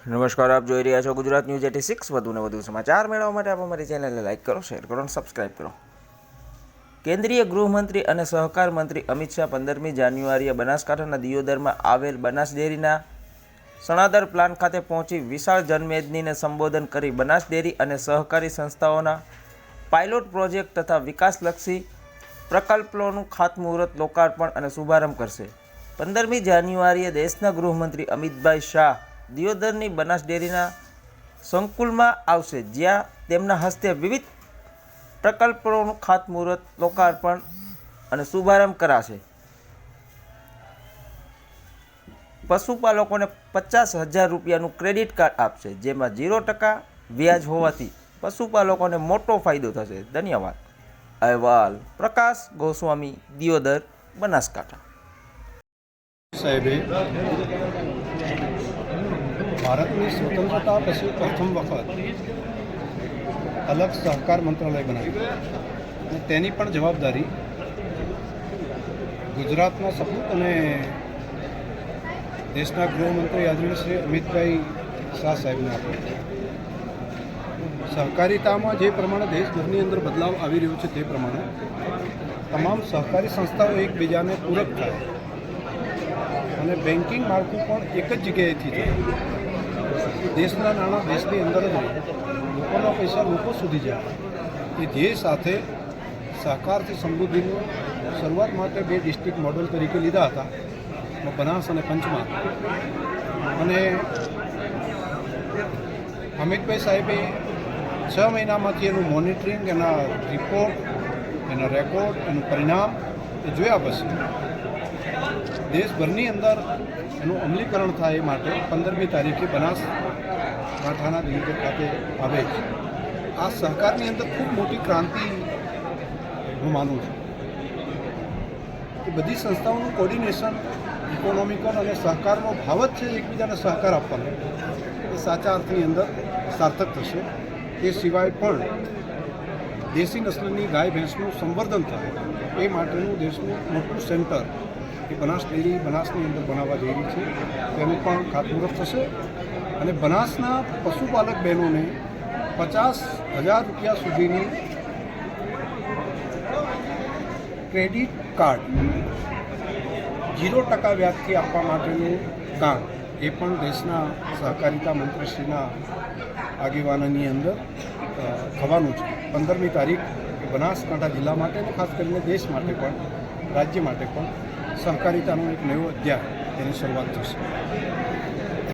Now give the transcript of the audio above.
નમસ્કાર, આપ જોઈ રહ્યા છો ગુજરાત ન્યૂઝ 86। વધુને વધુ સમાચાર મેળવવા માટે આપ અમારી ચેનલને લાઇક કરો, શેર કરો અને સબસ્ક્રાઇબ કરો। કેન્દ્રીય ગૃહમંત્રી અને સહકાર મંત્રી અમિત શાહ 15મી જાન્યુઆરીએ બનાસકાંઠાના દિયોદરમાં આવેલ બનાસ ડેરીના સણાદર પ્લાન્ટ ખાતે પહોંચી વિશાળ જનમેદનીને સંબોધન કરી બનાસ ડેરી અને સહકારી સંસ્થાઓના પાયલોટ પ્રોજેક્ટ તથા વિકાસલક્ષી પ્રકલ્પોનું ખાતમુહૂર્ત, લોકાર્પણ અને શુભારંભ કરશે। 15મી જાન્યુઆરીએ દેશના ગૃહમંત્રી અમિતભાઈ શાહ દિયોદરની બનાસ ડેરીના સંકુલમાં આવશે, જ્યાં તેમના હસ્તે વિવિધ પ્રકલ્પોનું ખાતમુહૂર્ત, લોકાર્પણ અને શુભારંભ કરાશે। પશુપાલકોને 50,000 રૂપિયાનું ક્રેડિટ કાર્ડ આપશે, જેમાં 0% વ્યાજ હોવાથી પશુપાલકોને મોટો ફાયદો થશે। ધન્યવાદ। અહેવાલ પ્રકાશ ગોસ્વામી, દિયોદર, બનાસકાંઠા। સાહેબે ભારતની સ્વતંત્રતા પછી પ્રથમ વખત અલગ સહકાર મંત્રાલય બનાવ્યું અને તેની પણ જવાબદારી ગુજરાતના સપૂત અને દેશના ગૃહમંત્રી આદરણીય શ્રી અમિતભાઈ શાહ સાહેબને આપી। સહકારિતામાં જે પ્રમાણે દેશભરની અંદર બદલાવ આવી રહ્યો છે તે પ્રમાણે તમામ સહકારી સંસ્થાઓ એકબીજાને પૂરક થાય અને બેન્કિંગ માળખું પણ એક જ જગ્યાએથી થાય। દેશના નાણાં દેશની અંદર જ રહે, લોકોના પૈસા લોકો સુધી જાય, એ ધ્યેય સાથે સહકારથી સમૃદ્ધિનું શરૂઆત માટે 2 ડિસ્ટ્રિક્ટ મોડલ તરીકે લીધા હતા, બનાસ અને પંચમહાલ। અને અમિતભાઈ સાહેબે 6 મહિનામાંથી એનું મોનિટરિંગ, એના રિપોર્ટ, એના રેકોર્ડ, એનું પરિણામ એ જોયા પછી દેશભરની અંદર એનું અમલીકરણ થાય એ માટે 15મી તારીખે બનાસકાંઠાના દિયોદર ખાતે આવે છે। આ સહકારની અંદર ખૂબ મોટી ક્રાંતિ હું માનું છું કે બધી સંસ્થાઓનું કોર્ડિનેશન, ઇકોનોમિકલ અને સહકારનો ભાવ જ છે એકબીજાને સહકાર આપવાનો, એ સાચા અર્થની અંદર સાર્થક થશે। એ સિવાય પણ દેશી નસ્લની ગાય ભેંસનું સંવર્ધન થાય એ માટેનું દેશનું મોટું સેન્ટર એ બનાસ ડેરી બનાસની અંદર બનાવવા જઈ રહી છે, તેનું પણ ખાતમુહૂર્ત થશે। અને બનાસના પશુપાલક બહેનોને 50,000 રૂપિયા સુધીની ક્રેડિટ કાર્ડ 0% વ્યાજથી આપવા માટેનું કામ એ પણ દેશના સહકારિતા મંત્રીશ્રીના આગેવાનીની અંદર થવાનું છે। 15મી તારીખ બનાસકાંઠા જિલ્લા માટે અને ખાસ કરીને દેશ માટે પણ, રાજ્ય માટે પણ સહકારિતાનો એક નવો અધ્યાય તેની શરૂઆત થશે।